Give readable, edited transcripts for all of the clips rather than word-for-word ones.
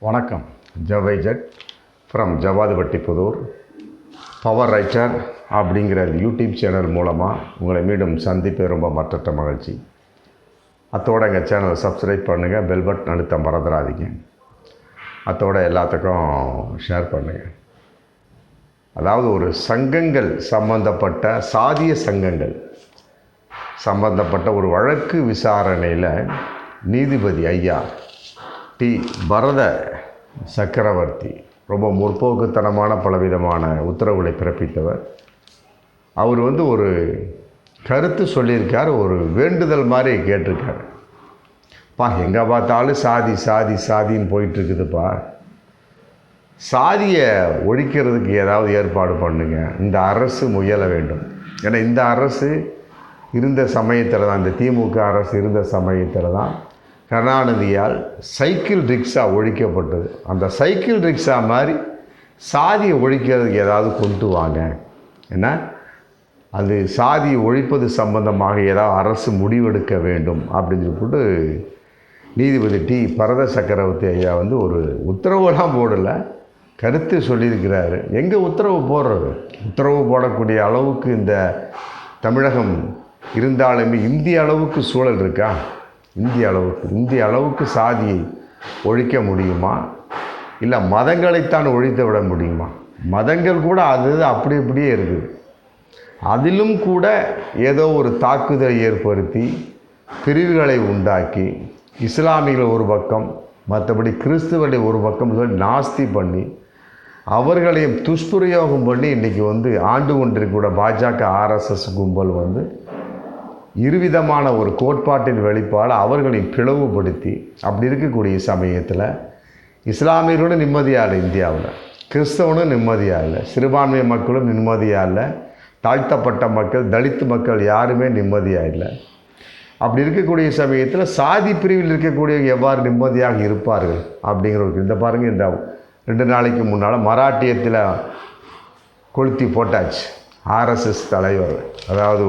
வணக்கம். ஜவைஜட் from ஜவாதுபட்டிப்புதூர். Power writer அப்படிங்கிற YouTube channel மூலமாக உங்களை மீண்டும் சந்திப்பது ரொம்ப மற்றற்ற மகிழ்ச்சி. அத்தோடு எங்கள் சேனலை சப்ஸ்கிரைப் பண்ணுங்கள், பெல் பட்டன் அழுத்த மறந்துடாதீங்க. அத்தோடு எல்லாத்துக்கும் ஷேர் பண்ணுங்கள். அதாவது ஒரு சங்கங்கள் சம்பந்தப்பட்ட சாதிய சங்கங்கள் சம்பந்தப்பட்ட ஒரு வழக்கு விசாரணையில் நீதிபதி ஐயா டி பரத சக்கரவர்த்தி ரொம்ப முற்போக்குத்தனமான பலவிதமான உத்தரவுகளை பிறப்பித்தவர். அவர் ஒரு கருத்து சொல்லியிருக்கார், ஒரு வேண்டுதல் மாதிரி கேட்டிருக்கார். எங்கே பார்த்தாலும் சாதி சாதி சாதின்னு போயிட்டுருக்குதுப்பா, சாதியை ஒழிக்கிறதுக்கு ஏதாவது ஏற்பாடு பண்ணுங்க, இந்த அரசு முயல வேண்டும். ஏன்னா இந்த அரசு இருந்த சமயத்தில் தான், இந்த திமுக அரசு இருந்த சமயத்தில் தான் கருணாநிதியால் சைக்கிள் ரிக்ஷா ஒழிக்கப்பட்டது. அந்த சைக்கிள் ரிக்ஷா மாதிரி சாதியை ஒழிக்கிறதுக்கு ஏதாவது கொண்டு வாங்க, ஏன்னா அது சாதியை ஒழிப்பது சம்பந்தமாக ஏதாவது அரசு முடிவெடுக்க வேண்டும் அப்படின்னு சொல்லிட்டு நீதிபதி டி பரத சக்கரவர்த்தி ஐயா ஒரு உத்தரவுலாம் போடலை, கருத்து சொல்லியிருக்கிறாரு. எங்கே உத்தரவு போடுறது? உத்தரவு போடக்கூடிய அளவுக்கு இந்த தமிழகம் இருந்தாலுமே இந்திய அளவுக்கு சூழல் இருக்கா? இந்திய அளவுக்கு சாதியை ஒழிக்க முடியுமா? இல்லை மதங்களைத்தான் ஒழித்து விட முடியுமா? மதங்கள் கூட அது அப்படியே இருக்குது. அதிலும் கூட ஏதோ ஒரு தாக்குதலை ஏற்படுத்தி பிரிவுகளை உண்டாக்கி இஸ்லாமியர்கள் ஒரு பக்கம், மற்றபடி கிறிஸ்துவர்களை ஒரு பக்கம் சொல்லி நாஸ்தி பண்ணி அவர்களையும் துஷ்பிரயோகம் பண்ணி இன்றைக்கி ஆண்டு கொண்டிருக்கூட பாஜக ஆர்எஸ்எஸ் கும்பல் இருவிதமான ஒரு கோட்பாட்டின் வெளிப்பாடு அவர்களையும் பிளவுபடுத்தி அப்படி இருக்கக்கூடிய சமயத்தில் இஸ்லாமியர்களும் நிம்மதியாக இல்லை, இந்தியாவில் கிறிஸ்தவனும் நிம்மதியாக இல்லை, சிறுபான்மை மக்களும் நிம்மதியாக இல்லை, தாழ்த்தப்பட்ட மக்கள் தலித்து மக்கள் யாருமே நிம்மதியாக இல்லை. அப்படி இருக்கக்கூடிய சமயத்தில் சாதி பிரிவில் இருக்கக்கூடிய எவ்வாறு நிம்மதியாக இருப்பார்கள் அப்படிங்கிற ஒரு இந்த பாருங்கள், இந்த 2 நாளைக்கு முன்னால் மராட்டியத்தில் கொளுத்தி போட்டாச்சு ஆர்எஸ்எஸ் தலைவர். அதாவது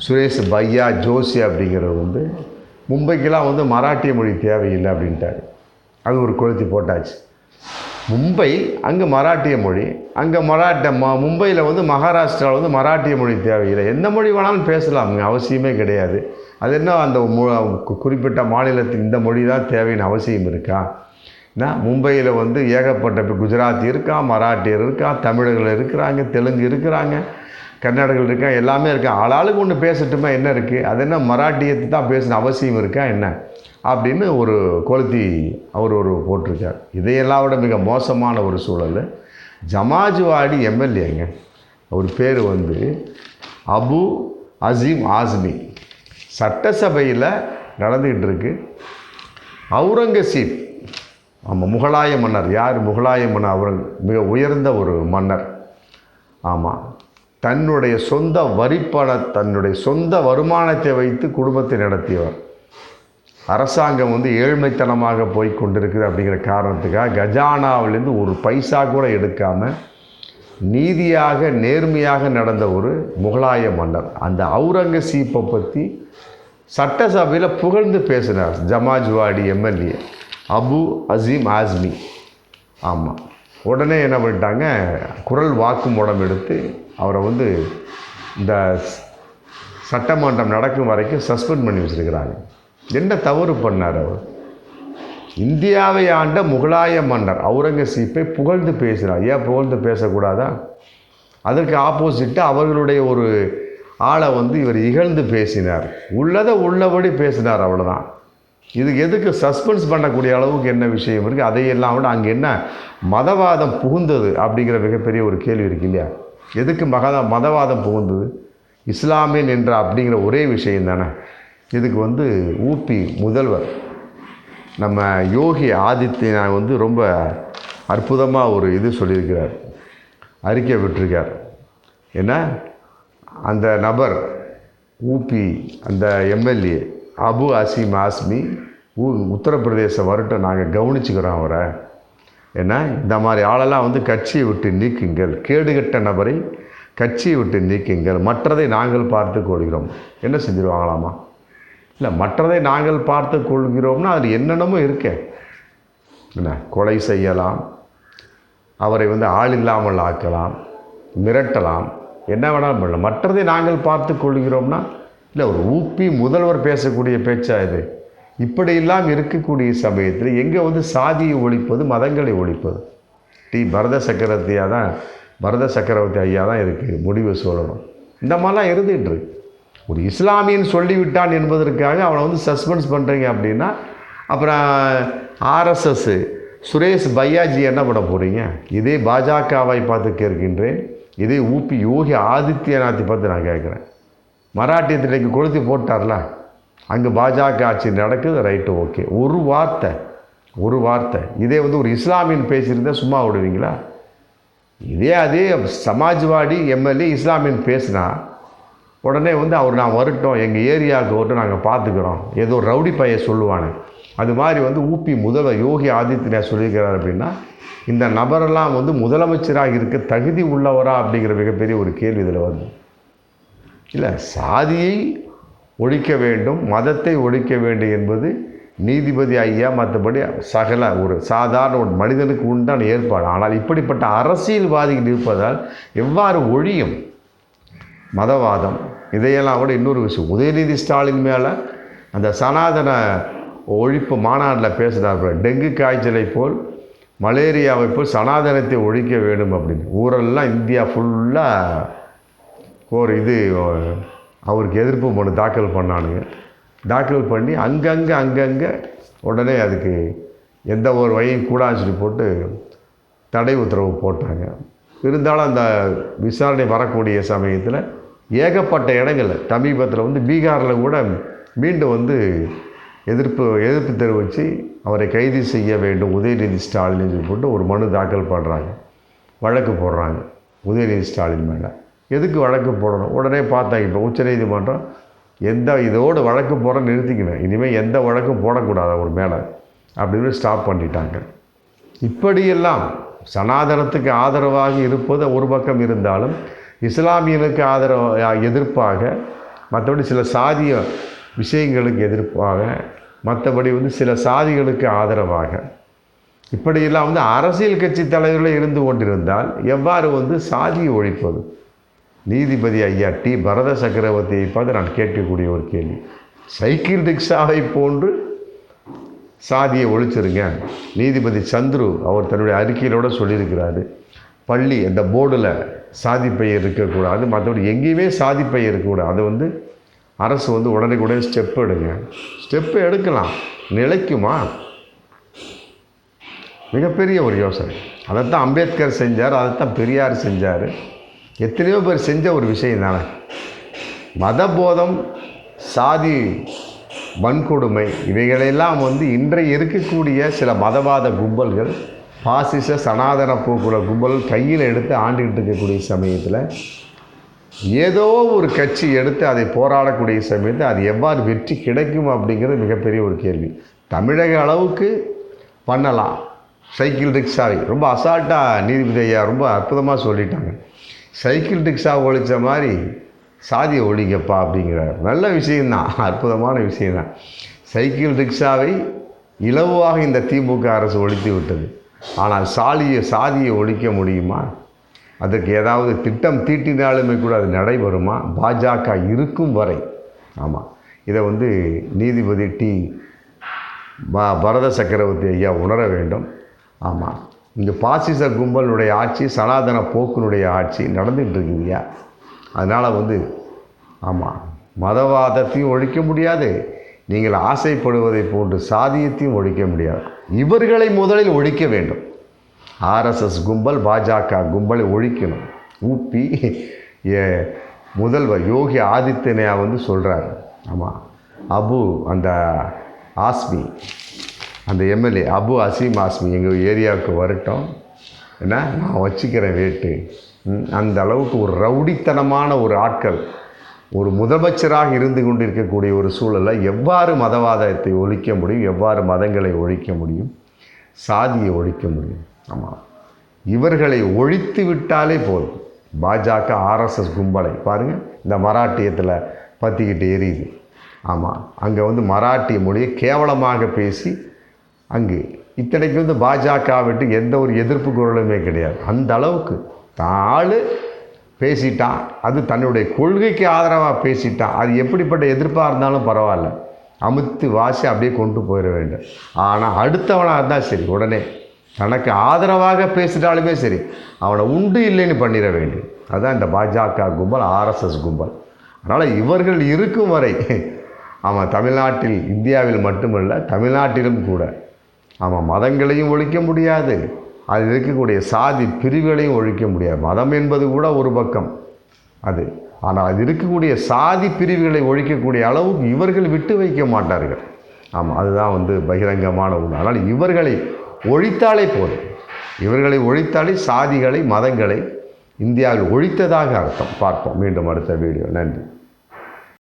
சுரேஷ் பையா ஜோஷி அப்படிங்கிறவர் மும்பைக்கெல்லாம் மராட்டிய மொழி தேவையில்லை அப்படின்ட்டார். அது ஒரு கொளுத்தி போட்டாச்சு. மும்பை அங்கே மராட்டிய மொழி, அங்கே மும்பையில் மகாராஷ்டிராவில் மராட்டிய மொழி தேவையில்லை, எந்த மொழி வேணாலும் பேசலாமுங்க, அவசியமே கிடையாது. அது என்ன அந்த குறிப்பிட்ட மாநிலத்துக்கு இந்த மொழி தான் தேவைன்னு அவசியம் இருக்கா? ஏன்னா மும்பையில் ஏகப்பட்ட குஜராத்தி இருக்கான், மராட்டியர் இருக்கான், தமிழர்கள் இருக்கிறாங்க, தெலுங்கு இருக்கிறாங்க, கர்நாடகர்கள் இருக்கான், எல்லாமே இருக்கான். ஆளாளுக்கு ஒன்று பேசட்டுமா, என்ன இருக்குது? அது என்ன மராட்டியத்தை தான் பேசணும் அவசியம் இருக்கா என்ன அப்படின்னு ஒரு கொளுத்தி அவர் போட்டிருக்கார். இதையெல்லாம் விட மிக மோசமான ஒரு சூழல் ஜமாஜ்வாடி எம்எல்ஏங்க, அவர் பேர் அபு அசீம் ஆஸ்மி. சட்டசபையில் நடந்துக்கிட்டு இருக்கு. அவுரங்கசீப், ஆமாம், முகலாய மன்னர். யார் முகலாய மன்னர்? அவர் மிக உயர்ந்த ஒரு மன்னர். ஆமாம், தன்னுடைய சொந்த தன்னுடைய சொந்த வருமானத்தை வைத்து குடும்பத்தை நடத்தியவர். அரசாங்கம் ஏழ்மைத்தனமாக போய் கொண்டிருக்குது அப்படிங்கிற காரணத்துக்காக கஜானாவிலேருந்து ஒரு பைசா கூட எடுக்காமல் நீதியாக நேர்மையாக நடந்த ஒரு முகலாய மன்னர். அந்த அவுரங்கசீப்பை பற்றி சட்டசபையில் புகழ்ந்து பேசினார் ஜமாஜ்வாடி எம்எல்ஏ அபு அசீம் ஆஸ்மி. ஆமாம், உடனே என்ன பண்ணிட்டாங்க, குரல் வாக்குமூலம் எடுத்து அவரை இந்த சட்டமன்றம் நடக்கும் வரைக்கும் சஸ்பெண்ட் பண்ணி வச்சுருக்கிறாங்க. என்ன தவறு பண்ணார் அவர்? இந்தியாவை ஆண்ட முகலாய மன்னர் அவுரங்கசீப்பை புகழ்ந்து பேசுகிறார். ஏன் புகழ்ந்து பேசக்கூடாதா? அதற்கு ஆப்போசிட்டாக அவர்களுடைய ஒரு ஆளை இவர் இகழ்ந்து பேசினார், உள்ளதை உள்ளபடி பேசினார், அவ்வளோதான். இதுக்கு எதுக்கு சஸ்பென்ஸ் பண்ணக்கூடிய அளவுக்கு என்ன விஷயம் இருக்குது? அதையெல்லாம் விட அங்கே என்ன மதவாதம் புகுந்தது அப்படிங்கிற மிகப்பெரிய ஒரு கேள்வி இருக்கு இல்லையா? எதுக்கு மதவாதம் புகுந்தது? இஸ்லாமியன் என்ற அப்படிங்கிற ஒரே விஷயம் தானே. இதுக்கு ஊபி முதல்வர் நம்ம யோகி ஆதித்யநாத் ரொம்ப அற்புதமாக ஒரு இது சொல்லியிருக்கிறார், அறிக்கை விட்டிருக்கார். ஏன்னா அந்த நபர் ஊபி அந்த எம்எல்ஏ அபு அசீம் ஆஸ்மி உத்தரப்பிரதேசம் வரட்டும், நாங்கள் கவனிச்சுக்கிறோம் அவரை. ஏன்னா இந்த மாதிரி ஆளெல்லாம் கட்சியை விட்டு நீக்குங்கள், கேடுகட்ட நபரை கட்சியை விட்டு நீக்குங்கள், மற்றதை நாங்கள் பார்த்து கொள்கிறோம். என்ன செஞ்சுருவாங்களாமா? இல்லை, மற்றதை நாங்கள் பார்த்து கொள்கிறோம்னா அதில் என்னென்னமோ இருக்கே. என்ன கொலை செய்யலாம், அவரை வந்து ஆள் இல்லாமல் ஆக்கலாம், மிரட்டலாம், என்ன வேணாலும் பண்ணலாம். மற்றதை நாங்கள் பார்த்து கொள்கிறோம்னா இல்லை, ஒரு ஊப்பி முதல்வர் பேசக்கூடிய பேச்சா இது? இப்படியெல்லாம் இருக்கக்கூடிய சமயத்தில் எங்கே வந்து சாதியை ஒழிப்பது, மதங்களை ஒழிப்பது? பரத சக்கரவர்த்தி ஐயா தான் இதுக்கு முடிவு சொல்லணும். இந்த மாதிரிலாம் இருந்துகிட்டு இருக்கு. ஒரு இஸ்லாமியன் சொல்லிவிட்டான் என்பதற்காக அவனை வந்து சஸ்பென்ஸ் பண்ணுறீங்க அப்படின்னா, அப்புறம் ஆர்எஸ்எஸ் சுரேஷ் பையாஜி என்ன பண்ண போகிறீங்க? இதே பாஜகவை பார்த்து கேட்கின்றேன், இதே ஊபி யோகி ஆதித்யநாத்தை பார்த்து நான் கேட்குறேன். மராட்டியத்திലേക്ക് கொளுத்தி போட்டார்ல, அங்கே பாஜக ஆட்சி நடக்குது, ரைட்டு, ஓகே. ஒரு வார்த்தை இதே வந்து ஒரு இஸ்லாமியன் பேசியிருந்தால் சும்மா விடுவீங்களா? அதே சமாஜ்வாடி எம்எல்ஏ இஸ்லாமியன் பேசினா உடனே வந்து அவர் நான் வரட்டும், எங்கள் ஏரியாவுக்கு வரட்டும், நாங்கள் பார்த்துக்குறோம், ஏதோ ரவுடி பைய சொல்லுவானே, அது மாதிரி வந்து ஊபி முதல்வர் யோகி ஆதித்யநாத் சொல்லியிருக்கிறார் அப்படின்னா, இந்த நபரெல்லாம் வந்து முதலமைச்சராக இருக்க தகுதி உள்ளவரா அப்படிங்கிற மிகப்பெரிய ஒரு கேள்வி இதில் வருது. இல்லை, சாதியை ஒழிக்க வேண்டும், மதத்தை ஒழிக்க வேண்டும் என்பது நீதிபதி ஐயா, மற்றபடி சகல ஒரு சாதாரண ஒரு மனிதனுக்கு உண்டான ஏற்பாடு. ஆனால் இப்படிப்பட்ட அரசியல்வாதிகள் இருப்பதால் எவ்வாறு ஒழியும் மதவாதம்? இதையெல்லாம் கூட இன்னொரு விஷயம், உதயநிதி ஸ்டாலின் மேலே அந்த சனாதன ஒழிப்பு மாநாட்டில் பேசுகிறார், டெங்கு காய்ச்சலை போல் மலேரியாவை போல் சனாதனத்தை ஒழிக்க வேண்டும் அப்படின்னு. ஊரெல்லாம் இந்தியா ஃபுல்லாக ஒரு அவருக்கு எதிர்ப்பு மனு தாக்கல் பண்ணானுங்க. தாக்கல் பண்ணி அங்கங்கே உடனே அதுக்கு எந்த ஒரு வழியும் கூடாதுன்னு சொல்லி போட்டு தடை உத்தரவு போட்டாங்க. இருந்தாலும் அந்த விசாரணை வரக்கூடிய சமயத்தில் ஏகப்பட்ட இடங்களில், சமீபத்தில் வந்து பீகாரில் கூட மீண்டும் வந்து எதிர்ப்பு தெரிவித்து அவரை கைது செய்ய வேண்டும் உதயநிதி ஸ்டாலின் சொல்லி போட்டு ஒரு மனு தாக்கல் பண்ணுறாங்க, வழக்கு போடுறாங்க உதயநிதி ஸ்டாலின் மேலே. எதுக்கு வழக்கு போடணும்? உடனே பார்த்தாங்க இப்போ உச்சநீதிமன்றம் இதோடு வழக்கு போட நிறுத்திக்கணும், இனிமேல் எந்த வழக்கும் போடக்கூடாது அவர் மேலே அப்படின்னு ஸ்டாப் பண்ணிட்டாங்க. இப்படியெல்லாம் சனாதனத்துக்கு ஆதரவாக இருப்பது ஒரு பக்கம் இருந்தாலும், இஸ்லாமியனுக்கு எதிர்ப்பாக, மற்றபடி சில சாதிய விஷயங்களுக்கு எதிர்ப்பாக, மற்றபடி வந்து சில சாதிகளுக்கு ஆதரவாக, இப்படியெல்லாம் வந்து அரசியல் கட்சி தலைவர்களே இருந்து கொண்டிருந்தால் எவ்வாறு வந்து சாதியை ஒழிப்பது? நீதிபதி ஐயா பரத சக்கரவர்த்தியை பார்த்து நான் கேட்கக்கூடிய ஒரு கேள்வி, சைக்கிள் ரிக்ஷாவை போன்று சாதியை ஒழிச்சிருங்க. நீதிபதி சந்துரு அவர் தன்னுடைய அறிக்கையிலோடு சொல்லியிருக்கிறாரு, பள்ளி அந்த போர்டில் சாதி பெயர் இருக்கக்கூடாது, மற்றபடி எங்கேயுமே சாதி பெயர் இருக்கக்கூடாது. அது வந்து அரசு வந்து உடனே ஸ்டெப் எடுங்க. ஸ்டெப்பு எடுக்கலாம், நிலைக்குமா? மிகப்பெரிய ஒரு யோசனை. அதைத்தான் அம்பேத்கர் செஞ்சார், அதைத்தான் பெரியார் செஞ்சார், எத்தனையோ பேர் செஞ்ச ஒரு விஷயம் தானே. மதபோதம், சாதி வன்கொடுமை, இவைகளெல்லாம் வந்து இன்றைய இருக்கக்கூடிய சில மதவாத கும்பல்கள், பாசிச சனாதன போக்குள்ள கும்பல் கையில் எடுத்து ஆண்டுகிட்டு இருக்கக்கூடிய சமயத்தில் ஏதோ ஒரு கட்சி எடுத்து அதை போராடக்கூடிய சமயத்தில் அது எவ்வாறு வெற்றி கிடைக்கும் அப்படிங்கிறது மிகப்பெரிய ஒரு கேள்வி. தமிழக அளவுக்கு பண்ணலாம். சைக்கிள் ரிக்ஷாவை ரொம்ப அசால்ட்டாக நீதிபதி ஐயா ரொம்ப அற்புதமாக சொல்லிட்டாங்க. சைக்கிள் ரிக்ஷா ஒழித்த மாதிரி சாதியை ஒழிங்கப்பா அப்படிங்கிறார். நல்ல விஷயந்தான், அற்புதமான விஷயந்தான். சைக்கிள் ரிக்ஷாவை இலவாக இந்த திமுக அரசு ஒழித்து விட்டது. ஆனால் சாதியை ஒழிக்க முடியுமா? அதற்கு ஏதாவது திட்டம் தீட்டினாலுமே கூட அது நடைபெறுமா? பாஜக இருக்கும் வரை. ஆமாம், இதை வந்து நீதிபதி பரத சக்கரவர்த்தி ஐயா உணர வேண்டும். ஆமாம், இங்கே பாசிச கும்பலுடைய ஆட்சி, சனாதன போக்கினுடைய ஆட்சி நடந்துகிட்டு இருக்குதுயா. அதனால் வந்து ஆமாம், மதவாதத்தையும் ஒழிக்க முடியாது, நீங்கள் ஆசைப்படுவதை போன்று சாதியத்தையும் ஒழிக்க முடியாது. இவர்களை முதலில் ஒழிக்க வேண்டும். ஆர்எஸ்எஸ் கும்பல், பாஜக கும்பலை ஒழிக்கணும். ஊபி முதல்வர் யோகி ஆதித்யநாத் வந்து சொல்கிறார். ஆமாம், அந்த ஆஸ்மி, அந்த எம்எல்ஏ அசீம் ஆஸ்மி எங்கள் ஏரியாவுக்கு வரட்டும், ஏன்னா நான் வச்சுக்கிறேன் வேட்டு. அந்த அளவுக்கு ஒரு ரவுடித்தனமான ஒரு ஆட்கள் ஒரு முதலமைச்சராக இருந்து கொண்டு இருக்கக்கூடிய ஒரு சூழலில் எவ்வாறு மதவாதத்தை ஒழிக்க முடியும், எவ்வாறு மதங்களை ஒழிக்க முடியும், சாதியை ஒழிக்க முடியும்? ஆமாம், இவர்களை ஒழித்து விட்டாலே போதும். பாஜக ஆர்எஸ்எஸ் கும்பலை பாருங்கள், இந்த மராட்டியத்தில் பற்றிக்கிட்டு எரியுது. ஆமாம், அங்கே வந்து மராட்டிய மொழியை கேவலமாக பேசி அங்கு இத்தனைக்கு வந்து பாஜக விட்டு எந்த ஒரு எதிர்ப்பு குரலுமே கிடையாது. அந்த அளவுக்கு தான் ஆள் பேசிட்டான், அது தன்னுடைய கொள்கைக்கு ஆதரவாக பேசிட்டான், அது எப்படிப்பட்ட எதிர்ப்பாக இருந்தாலும் பரவாயில்ல, அமுத்து வாசி அப்படியே கொண்டு போயிட வேண்டும். ஆனால் அடுத்தவனாக இருந்தால் சரி, உடனே தனக்கு ஆதரவாக பேசிட்டாலுமே சரி, அவனை உண்டு இல்லைன்னு பண்ணிட வேண்டும். அதுதான் இந்த பாஜக கும்பல், ஆர்எஸ்எஸ் கும்பல். அதனால் இவர்கள் இருக்கும் வரை ஆமாம், தமிழ்நாட்டில், இந்தியாவில் மட்டுமல்ல, தமிழ்நாட்டிலும் கூட ஆமாம், மதங்களையும் ஒழிக்க முடியாது, அதில் இருக்கக்கூடிய சாதி பிரிவுகளையும் ஒழிக்க முடியாது. மதம் என்பது கூட ஒரு பக்கம் அது, ஆனால் அது இருக்கக்கூடிய சாதி பிரிவுகளை ஒழிக்கக்கூடிய அளவுக்கு இவர்கள் விட்டு வைக்க மாட்டார்கள். ஆமாம், அதுதான் வந்து பகிரங்கமான உண்மை. அதனால் இவர்களை ஒழித்தாலே போதும். இவர்களை ஒழித்தாலே சாதிகளை, மதங்களை இந்தியாவில் ஒழித்ததாக அர்த்தம். பார்ப்போம் மீண்டும் அடுத்த வீடியோ. நன்றி.